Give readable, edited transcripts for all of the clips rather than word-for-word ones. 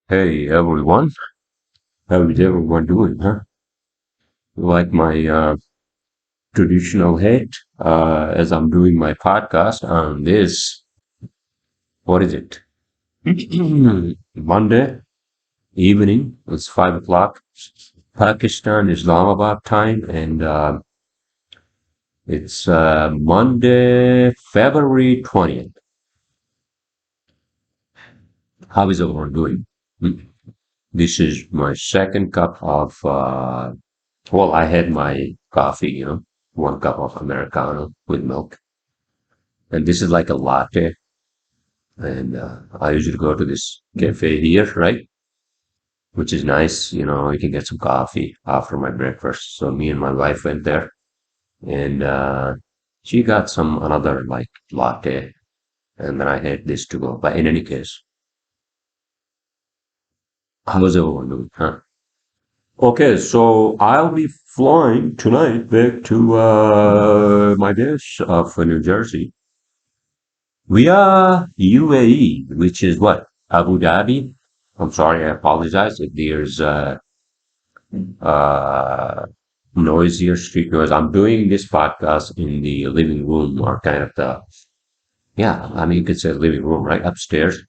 Hey everyone, how is everyone doing, huh? Like my traditional hit, as I'm doing my podcast on this, what is it? Monday evening, it's 5 o'clock, Pakistan, Islamabad time, and it's Monday, February 20th. How is everyone doing? Hmm. This is my second cup of, well, I had my coffee, 1 cup of Americano with milk. And this is like a latte. And I usually go to this cafe here, right? Which is nice. You can get some coffee after my breakfast. So me and my wife went there and she got some another like latte. And then I had this to go. But in any case, how's everyone doing? Huh? Okay, so I'll be flying tonight back to my base of New Jersey via UAE, which is what? Abu Dhabi. I'm sorry, I apologize if there's uh, noisier street noise. I'm doing this podcast in the living room or kind of yeah, I mean, you could say living room, right? Upstairs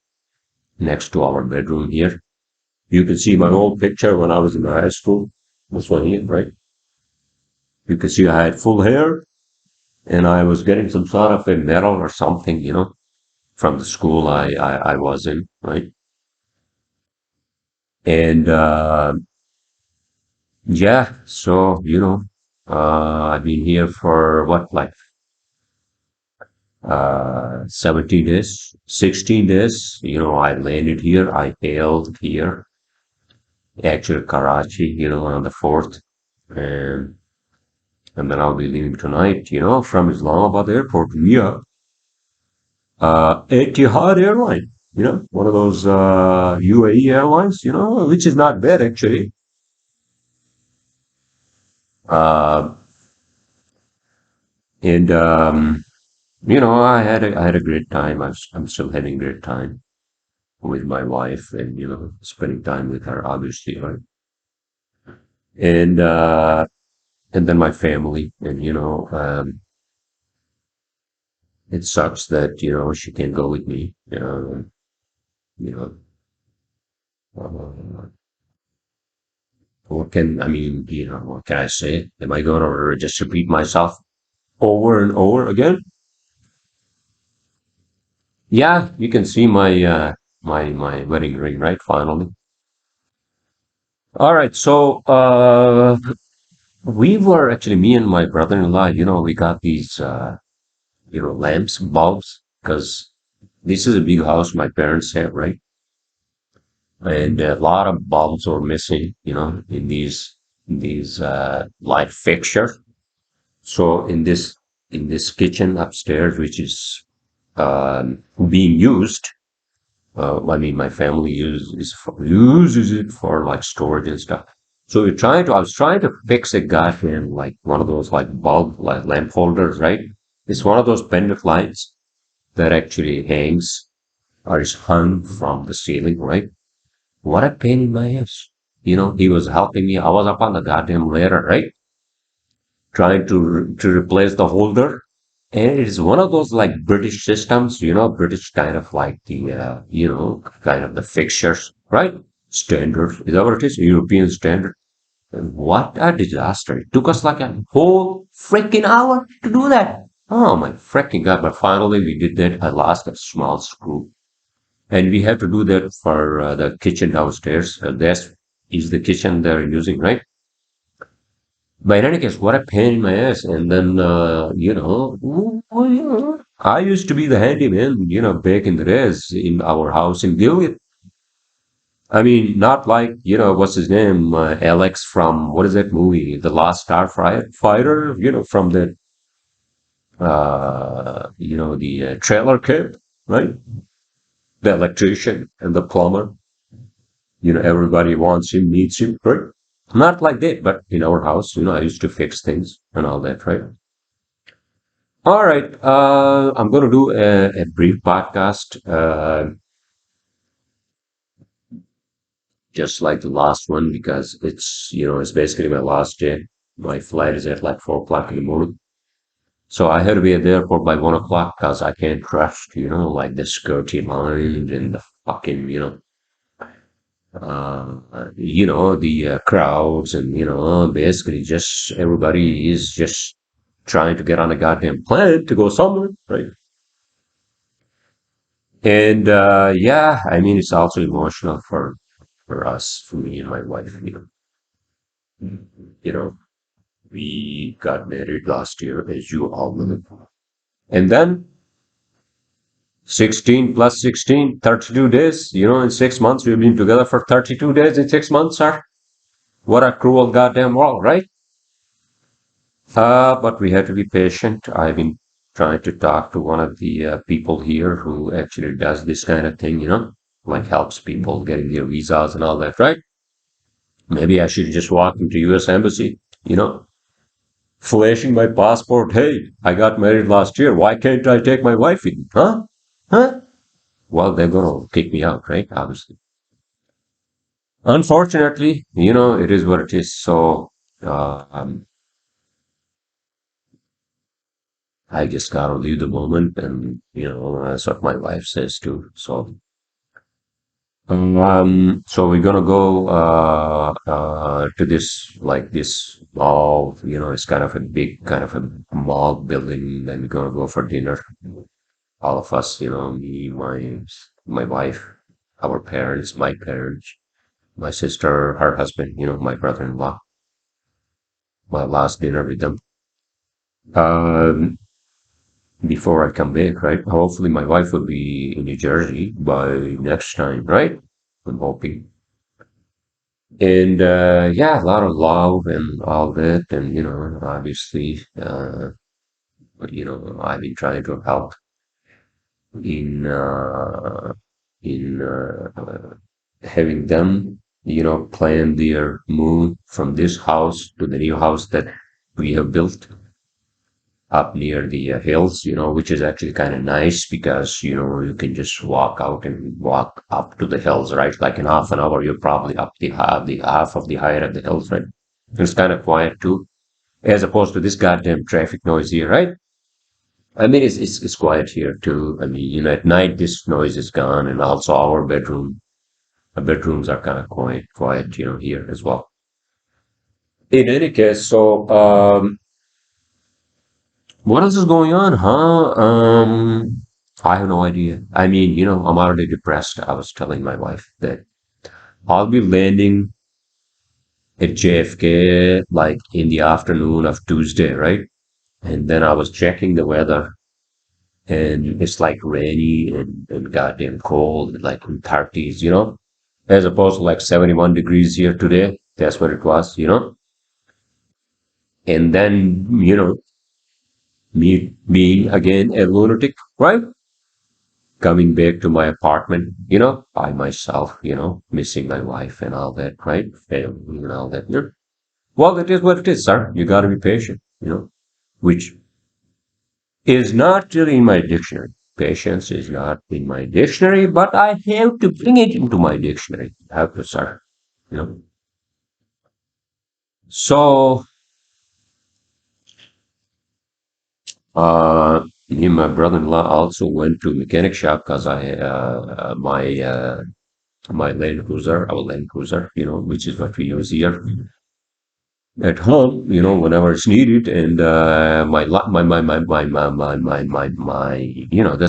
next to our bedroom here. You can see my old picture when I was in high school. This one here, right? You can see I had full hair and I was getting some sort of a medal or something, from the school I was in, right? And yeah, so I've been here for what, like 17 days, 16 days. I landed here, I hailed here, actually Karachi, on the 4th, and and then I'll be leaving tonight, from Islamabad airport via Etihad airline, one of those UAE airlines, which is not bad actually. Uh, and I had a great time. I'm still having a great time with my wife, and spending time with her, obviously, right? And and then my family, and it sucks that she can't go with me. You know, uh, what can I mean? What can I say? Am I going to just repeat myself over and over again? Yeah, you can see my wedding ring, right? Finally. All right. So we were actually, me and my brother-in-law. We got these lamps, bulbs, because this is a big house my parents have, right? And a lot of bulbs were missing, in these light fixtures. So in this kitchen upstairs, which is being used, I mean, my family uses it for like storage and stuff. So I was trying to fix a goddamn like one of those like bulb like lamp holders, right? It's one of those pendant lights that actually hangs or is hung from the ceiling, right? What a pain in my ass. He was helping me. I was up on the goddamn ladder, right? Trying to replace the holder. And it is one of those like British systems, British kind of like the, kind of the fixtures, right? Standard. Is that what it is? European standard. And what a disaster. It took us like a whole freaking hour to do that. Oh my freaking God. But finally we did that. I lost a small screw. And we have to do that for the kitchen downstairs. That is the kitchen they're using, right? But in any case, what a pain in my ass. And then, I used to be the handyman, back in the days in our house in Gilead. I mean, not like, what's his name? Alex from, what is that movie? The Last Fighter, from the trailer kid, right? The electrician and the plumber. Everybody wants him, needs him, right? Not like that, but in our house, I used to fix things and all that, right? All right. I'm going to do a brief podcast. just like the last one because it's basically my last day. My flight is at like 4 o'clock in the morning. So I had to be at the airport by 1 o'clock because I can't trust, like the security lines and the fucking, the crowds and, basically just everybody is just trying to get on a goddamn plane to go somewhere, right? And yeah, I mean, it's also emotional for us, for me and my wife, you know, we got married last year, as you all know. And then 16 plus 16, 32 days, in 6 months, we've been together for 32 days in 6 months, sir. What a cruel goddamn world, right? But we had to be patient. I've been trying to talk to one of the people here who actually does this kind of thing, like helps people getting their visas and all that, right? Maybe I should just walk into U.S. Embassy, flashing my passport. Hey, I got married last year. Why can't I take my wife in? Huh? Huh? Well, they're gonna kick me out, right? Obviously. Unfortunately, it is what it is. So, I just gotta live the moment, and that's what my wife says too. So we're gonna go to this like this mall. It's kind of a big kind of a mall building. Then we're gonna go for dinner. All of us, me, my wife, our parents, my parents, my sister, her husband, my brother-in-law. My last dinner with them. Um, Before I come back, right? Hopefully, my wife will be in New Jersey by next time, right? I'm hoping. And yeah, a lot of love and all that, and obviously, I've been trying to help in having them, plan their move from this house to the new house that we have built up near the hills, which is actually kind of nice because, you can just walk out and walk up to the hills, right? Like in half an hour, you're probably up the half of the height of the hills, right? It's kind of quiet too, as opposed to this goddamn traffic noise here, right? I mean, it's quiet here too. I mean, at night this noise is gone, and also our bedrooms are kind of quiet, here as well. In any case, so what else is going on, huh? I have no idea. I mean, I'm already depressed. I was telling my wife that I'll be landing at JFK like in the afternoon of Tuesday, right? And then I was checking the weather, and it's like rainy and goddamn cold, like in 30s, as opposed to like 71 degrees here today. That's what it was. And then, me being again a lunatic, right? Coming back to my apartment, by myself, missing my wife and all that, right? Family and all that. Yeah. Well, that is what it is, sir. You got to be patient, which is not really in my dictionary. Patience is not in my dictionary, but I have to bring it into my dictionary. I have to, sir. You know. So, me and my brother-in-law also went to mechanic shop because my Land Cruiser, our Land Cruiser, which is what we use here at home, whenever it's needed. And that's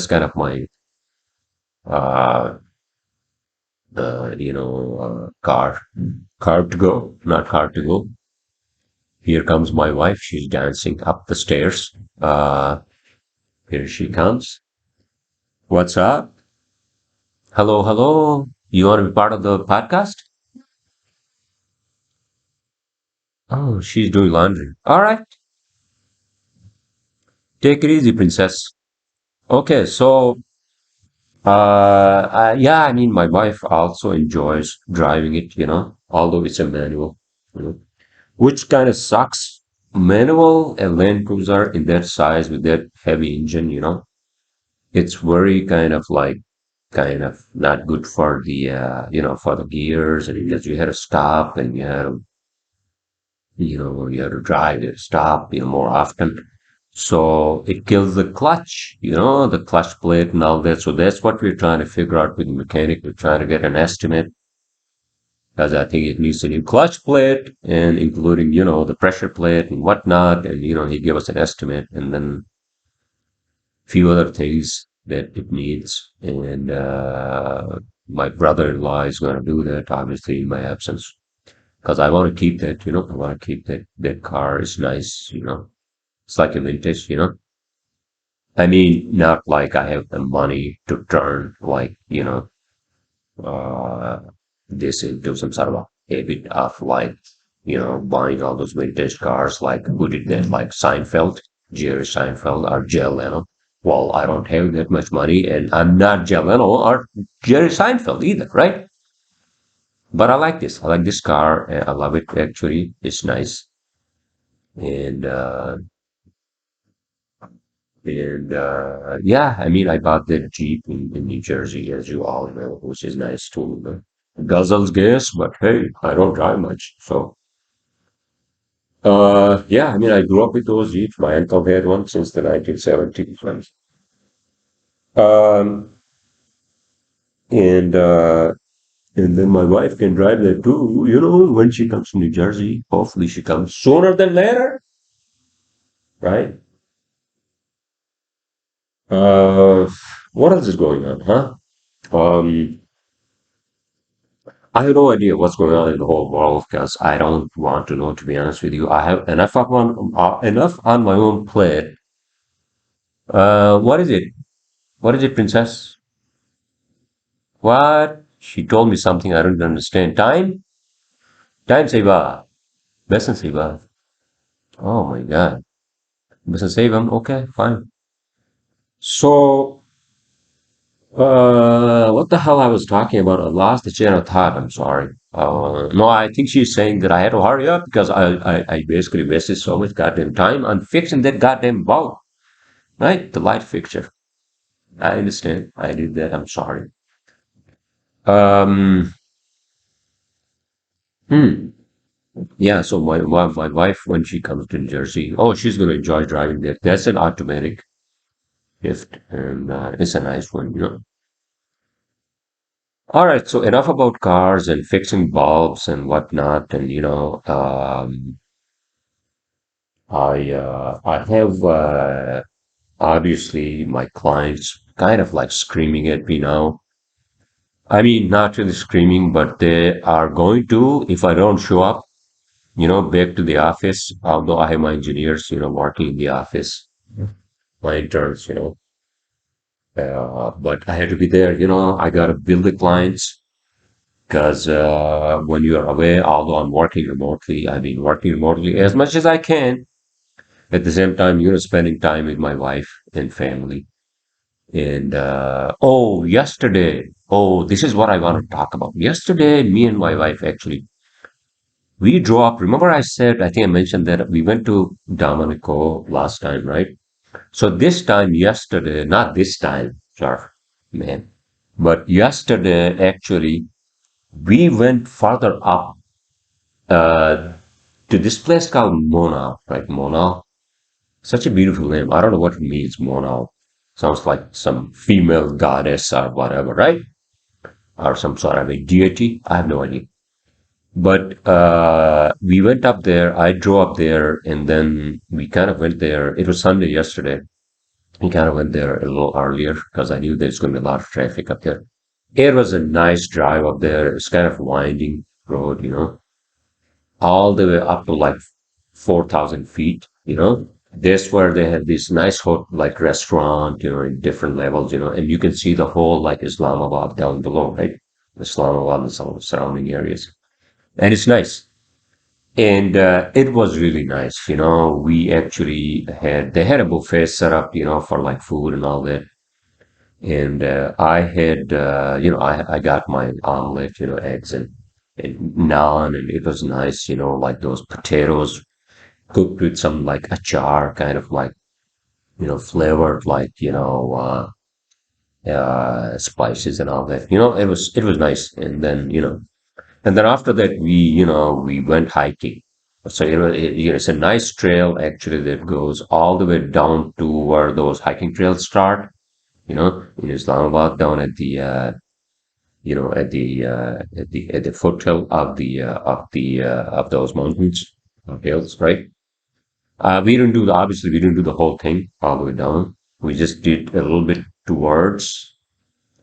kind of my uh, car to go, not car to go. Here comes my wife. She's dancing up the stairs. Here she comes. What's up? Hello, hello. You want to be part of the podcast? Oh, she's doing laundry. All right. Take it easy, princess. Okay, so yeah, I mean, my wife also enjoys driving it, although it's a manual, you know, which kind of sucks. Manual and Land Cruiser in that size with that heavy engine, it's very kind of like kind of not good for the for the gears, and because you had to stop and you had to you had to drive to stop more often. So it kills the clutch, the clutch plate and all that. So that's what we're trying to figure out with the mechanic. We're trying to get an estimate because I think it needs a new clutch plate and including, the pressure plate and whatnot. And, he gave us an estimate and then a few other things that it needs. And my brother-in-law is going to do that, obviously, in my absence. Because I want to keep that, I want to keep that car. Is nice, It's like a vintage, I mean, not like I have the money to turn like, uh, this into some sort of a habit of like, buying all those vintage cars, like who did that, like Seinfeld, Jerry Seinfeld or Jay Leno. Well, I don't have that much money, and I'm not Jay Leno or Jerry Seinfeld either, right? But I like this. I like this car. I love it actually. It's nice. And yeah, I mean, I bought that Jeep in New Jersey, as you all know, which is nice too. Guzzles gas, but hey, I don't drive much. So, yeah, I mean, I grew up with those Jeeps. My uncle had one since the 1970s. Um, and, uh, and then my wife can drive that too, when she comes to New Jersey. Hopefully she comes sooner than later, right? Uh, what else is going on, huh? Um, I have no idea what's going on in the whole world because I don't want to know, to be honest with you. I have enough on my own plate. What is it? What is it, princess? What? She told me something I don't understand. Time? Time saver. Lesson saver. Oh my God. Lesson save him? Okay, fine. So, what the hell I was talking about? I lost the chain of thought. I'm sorry. No, I think she's saying that I had to hurry up because I basically wasted so much goddamn time on fixing that goddamn bulb, right? The light fixture. I understand. I did that. I'm sorry. Um, hmm. Yeah, so my wife, when she comes to New Jersey, oh, she's going to enjoy driving that. That's an automatic shift, and it's a nice one. All right, so enough about cars and fixing bulbs and whatnot, and I have obviously my clients kind of like screaming at me now. I mean, not really screaming, but they are going to if I don't show up, back to the office. Although I have my engineers, working in the office, my interns, but I had to be there. I got to bill the clients. Because when you are away, although I'm working remotely, I've been working remotely as much as I can. At the same time, spending time with my wife and family. And this is what I want to talk about. Yesterday, me and my wife actually we drove up. Remember, I think I mentioned that we went to Dominico last time, right? So this time, yesterday, not this time, sorry, man, but yesterday actually we went further up uh, to this place called Mona, right? Mona. Such a beautiful name. I don't know what it means, Mona. Sounds like some female goddess or whatever, right? Or some sort of a deity. I have no idea. But we went up there. I drove up there, and then we kind of went there. It was Sunday yesterday. We kind of went there a little earlier because I knew there's going to be a lot of traffic up there. It was a nice drive up there. It's kind of winding road, all the way up to like 4,000 feet, That's where they have this nice like restaurant, in different levels, and you can see the whole like Islamabad down below, right? Islamabad and some of the surrounding areas. And it's nice. And it was really nice, We actually they had a buffet set up, for like food and all that. And I had, I got my omelet, eggs and naan, and it was nice, like those potatoes cooked with some like achar, kind of like, flavored, like, spices and all that. It was nice. And then after that, we went hiking. So it's a nice trail actually that goes all the way down to where those hiking trails start. In Islamabad, down at the at the foothill of those mountains or hills, right? We didn't do the whole thing all the way down. We just did a little bit towards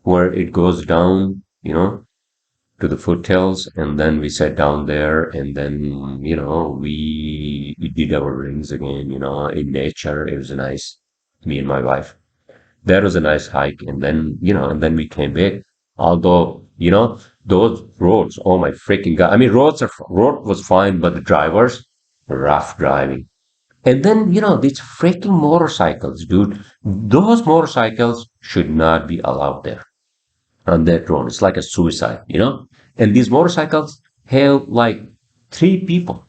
where it goes down, to the foothills, and then we sat down there, and then we did our rings again, in nature. It was nice. Me and my wife. That was a nice hike, and then we came back. Although those roads, oh my freaking god! I mean, road was fine, but the drivers, rough driving. And then these freaking motorcycles, dude. Those motorcycles should not be allowed there on that road. It's like a suicide. And these motorcycles have like three people,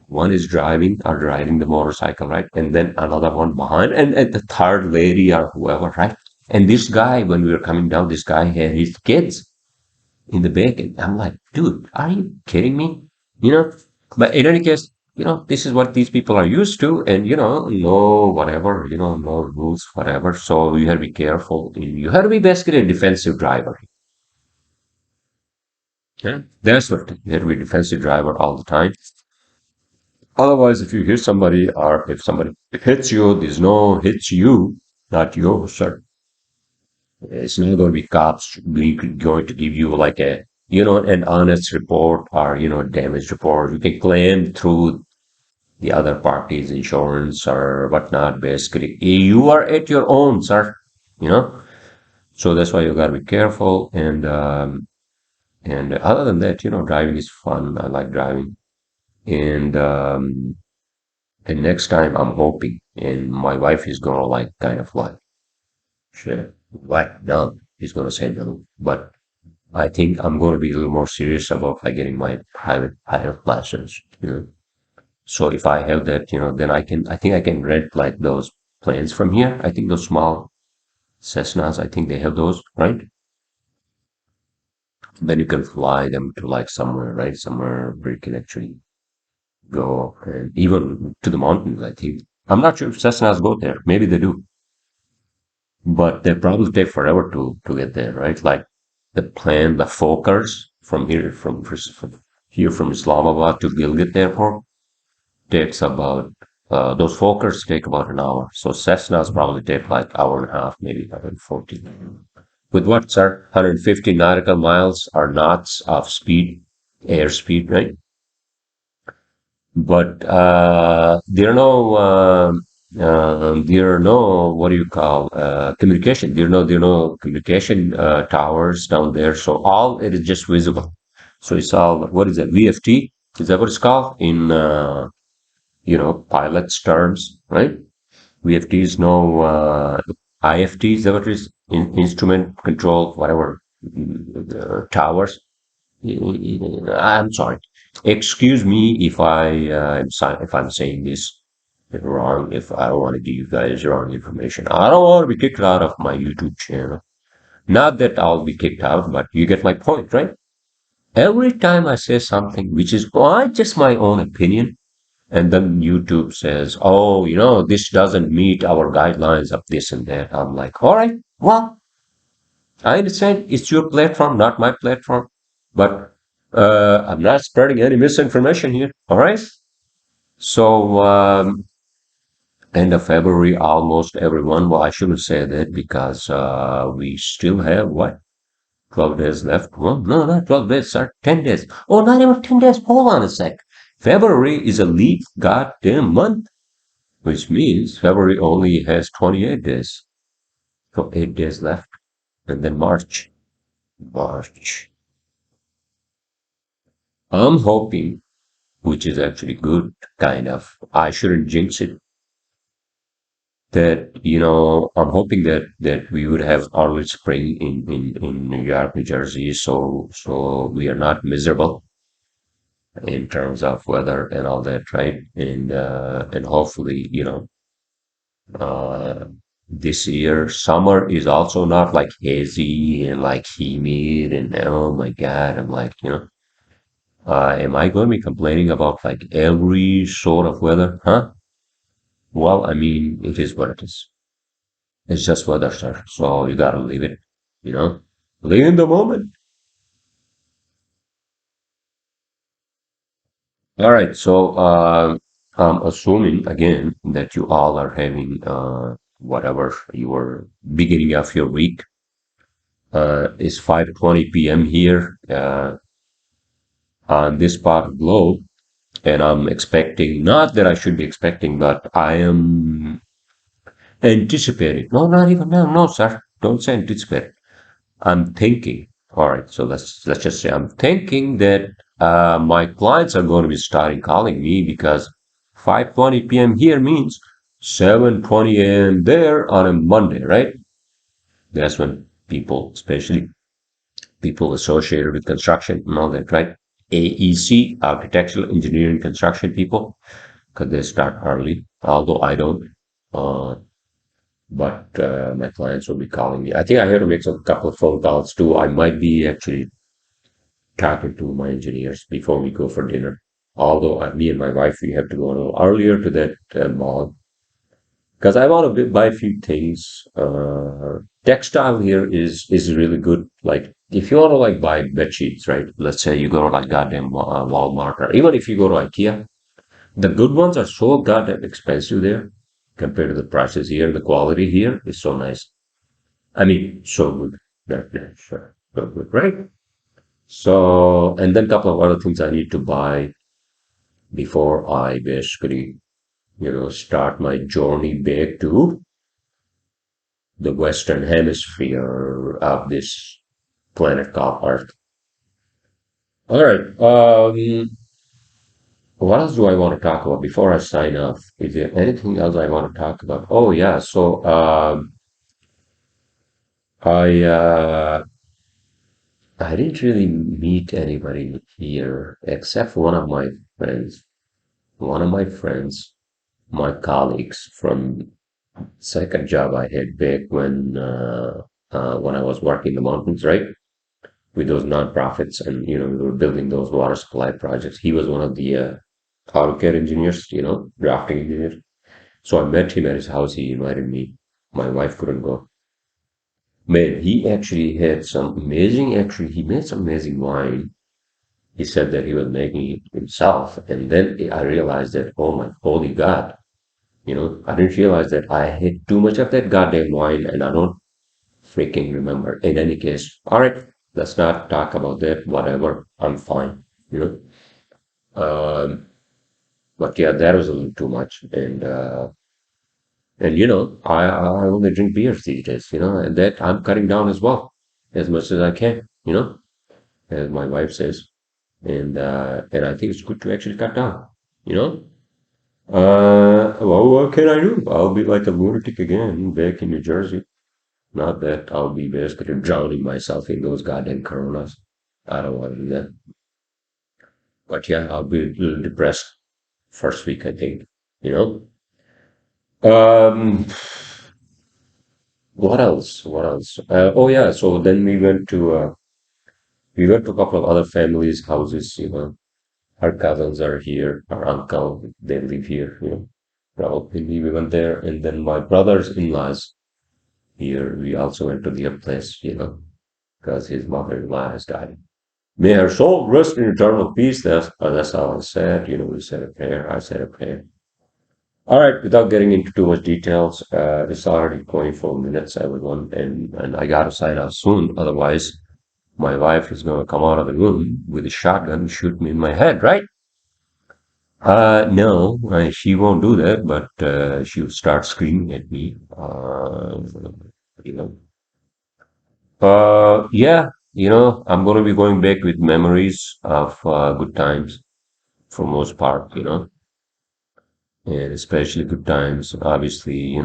one is driving the motorcycle, right? And then another one behind, and the third lady or whoever, right? And this guy, when we were coming down, this guy had his kids in the back. And I'm like, dude, are you kidding me? You know, but in any case, this is what these people are used to, and no whatever, no rules, whatever. So you have to be careful. You have to be basically a defensive driver. Yeah, that's what you have to be a defensive driver all the time. Otherwise, if you hit somebody or if somebody hits you, there's no hits you, not you, sir. It's not going to be cops going to give you like an honest report or, damage report. You can claim through the other party's insurance or whatnot. Basically, you are at your own, sir. You know, so that's why you got to be careful. And other than that, driving is fun. I like driving. And and next time I'm hoping, and my wife is gonna like kind of like, sure, what? No, he's gonna say no. But I think I'm gonna be a little more serious about like getting my private pilot license. So if I have that, then I think I can rent like those planes from here. I think those small Cessnas, I think they have those, right? Then you can fly them to like somewhere, right? Somewhere where you can actually go, and even to the mountains, I think. I'm not sure if Cessnas go there. Maybe they do, but they probably take forever to get there, right? Like the Fokkers from here from Islamabad to Gilgit Airport takes about those Fokkers take about an hour. So Cessnas probably take like hour and a half, maybe 140. With what, sir? 150 nautical miles or knots of speed, airspeed, right? But there are no what do you call communication. There are no communication towers down there. So all it is just visible. So it's all what is that? VFT? Is that what it's called in pilots terms, right? VFT is no IFT. Is that what it is? Instrument control, whatever towers. I'm sorry. Excuse me if if I'm saying this wrong. If I don't want to give you guys wrong information, I don't want to be kicked out of my YouTube channel. Not that I'll be kicked out, but you get my point, right? Every time I say something which is just my own opinion, and then YouTube says, "Oh, this doesn't meet our guidelines of this and that." I'm like, "All right, well, I understand it's your platform, not my platform, but I'm not spreading any misinformation here. All right. So, end of February, almost everyone. Well, I shouldn't say that because we still have what? 12 days left. Well, no, not 12 days, sir. 10 days. Oh, not even 10 days. Hold on a sec. February is a leap goddamn month, which means February only has 28 days. So 8 days left. And then March. March. I'm hoping, which is actually good, kind of. I shouldn't jinx it. That I'm hoping that we would have early spring in New York, New Jersey, so we are not miserable in terms of weather and all that, right? And hopefully, uh, This year, summer is also not like hazy and like humid, and oh my God, I'm like, am I going to be complaining about like every sort of weather? Huh? Well, I mean, it is what it is. It's just weather, sir. So you gotta leave it, you know? Live in the moment. All right. So I'm assuming again that you all are having whatever your beginning of your week. It's 5:20 p.m. here on this part of the globe, and I'm expecting, not that I should be expecting, but I am anticipating. No, not even no, no, sir. Don't say anticipate. I'm thinking. All right, so let's just say I'm thinking that my clients are going to be starting calling me because 5:20 p.m. here means 7:20 a.m. there on a Monday, right? That's when people, especially people associated with construction and all that, right? AEC, architectural engineering construction people, because they start early. Although I don't, uh, but my clients will be calling me. I think I have to make some couple of phone calls too. I might be actually talking to my engineers before we go for dinner. Although me and my wife, we have to go a little earlier to that mall because I want to buy a few things. Textile here is really good. Like if you want to like buy bed sheets, right? Let's say you go to like goddamn Walmart, or even if you go to IKEA, the good ones are so goddamn expensive there compared to the prices here. The quality here is so nice. I mean, so good. Yeah, sure, so good, right? So, and then a couple of other things I need to buy before I basically, start my journey back to the Western Hemisphere of this planet called Earth. All right. What else do I want to talk about before I sign off? Is there anything else I want to talk about? Oh yeah. So I didn't really meet anybody here except for friends. One of my friends, my colleagues from second job I had back when I was working in the mountains, right? With those nonprofits, and we were building those water supply projects. He was one of the AutoCAD engineers, drafting engineers. So I met him at his house. He invited me. My wife couldn't go. Man, he actually had some amazing. Actually, he made some amazing wine. He said that he was making it himself, and then I realized that, oh my holy God, I didn't realize that I had too much of that goddamn wine, and I don't freaking remember. In any case, all right, let's not talk about that. Whatever, I'm fine. You but yeah, that was a little too much, and I only drink beers these days. And that I'm cutting down as well, as much as I can. As my wife says, and I think it's good to actually cut down. You know. Well, what can I do? I'll be like a lunatic again back in New Jersey. Not that I'll be basically drowning myself in those goddamn coronas. I don't want to do that. But yeah, I'll be a little depressed first week, I think. You Um, what else? What else? Oh yeah, so then we went to a couple of other families' houses. Our cousins are here. Our uncle, they live here. Probably we went there, and then my brother's in-laws here. We also went to their place. Because his mother-in-law has died. May her soul rest in eternal peace. That's all I said. We said a prayer. I said a prayer. All right, without getting into too much details, it's already 24 minutes, everyone, and I gotta sign off soon. Otherwise, my wife is gonna come out of the room with a shotgun and shoot me in my head, right? No, she won't do that, but she'll start screaming at me. You know. Yeah, I'm gonna be going back with memories of good times for most part, and especially good times, obviously,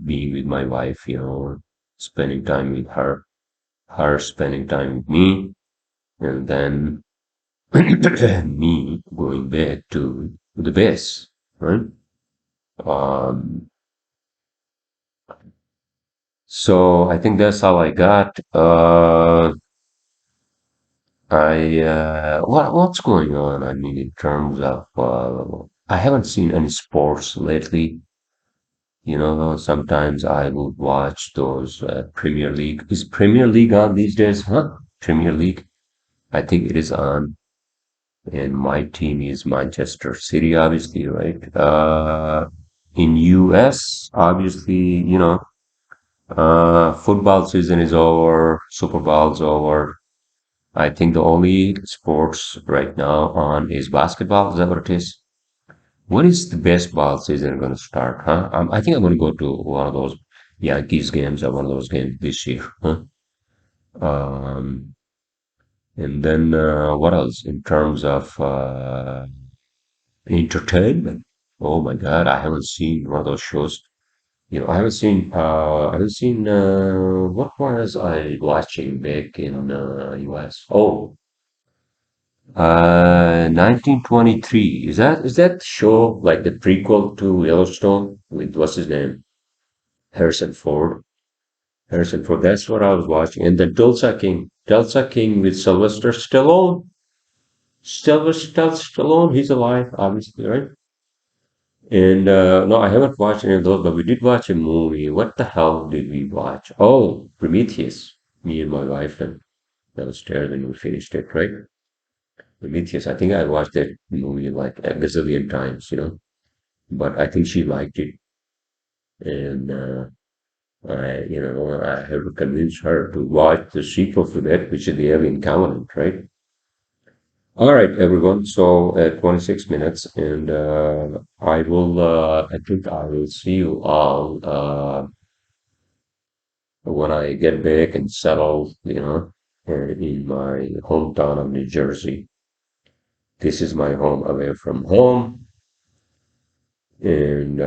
being with my wife, spending time with her spending time with me, and then me going back to the base, right? Um, So I think that's all I got. What's going on? I mean, in terms of, I haven't seen any sports lately. You know, sometimes I would watch those Premier League. Is Premier League on these days? Huh? Premier League? I think it is on. And my team is Manchester City, obviously, right? In US, obviously, football season is over, Super Bowl's over. I think the only sports right now on is basketball. Is that what it is? When is the baseball season going to start, huh? I think I'm going to go to one of those Yankees games or one of those games this year, huh? Um, and then what else in terms of entertainment? Oh my God, I haven't seen one of those shows. What was I watching back in US? Oh, 1923. Is that show like the prequel to Yellowstone with what's his name? Harrison Ford. Harrison Ford. That's what I was watching. And then Tulsa King. Tulsa King with Sylvester Stallone. Sylvester Stallone, he's alive, obviously, right? And no, I haven't watched any of those, but we did watch a movie. What the hell did we watch? Oh, Prometheus. Me and my wife and downstairs when we finished it, right? Prometheus. I think I watched that movie like a gazillion times, but I think she liked it. And I have to convince her to watch the sequel to that, which is the Alien Covenant, right? All right, everyone. So 26 minutes, and I think I will see you all when I get back and settle, in my hometown of New Jersey. This is my home away from home, and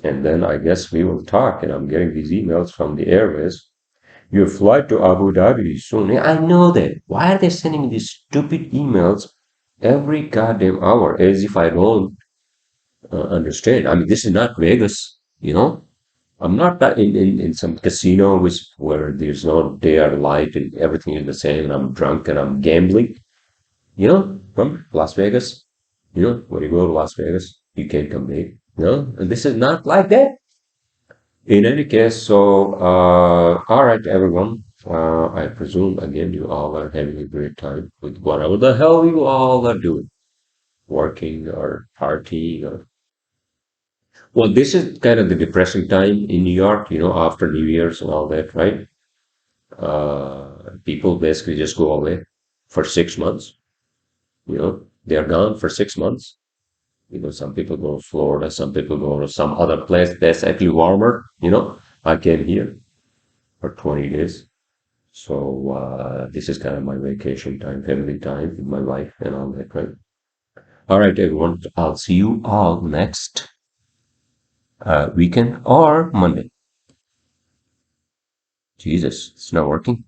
then I guess we will talk. And I'm getting these emails from the airways. Your flight to Abu Dhabi is soon. Yeah, I know that. Why are they sending me these stupid emails every goddamn hour as if I don't understand? I mean, this is not Vegas, I'm not in some casino where there's no day or light and everything is the same and I'm drunk and I'm gambling. From Las Vegas, when you go to Las Vegas, you can't come back. And this is not like that. In any case, so, all right, everyone. I presume again you all are having a great time with whatever the hell you all are doing, working or partying or. Well, this is kind of the depressing time in New York, after New Year's and all that, right? People basically just go away for 6 months. They're gone for 6 months. Some people go to Florida, some people go to some other place that's actually warmer. I came here for 20 days. So this is kind of my vacation time, family time with my wife and all that, right? All right, everyone. I'll see you all next weekend or Monday. Jesus, it's not working.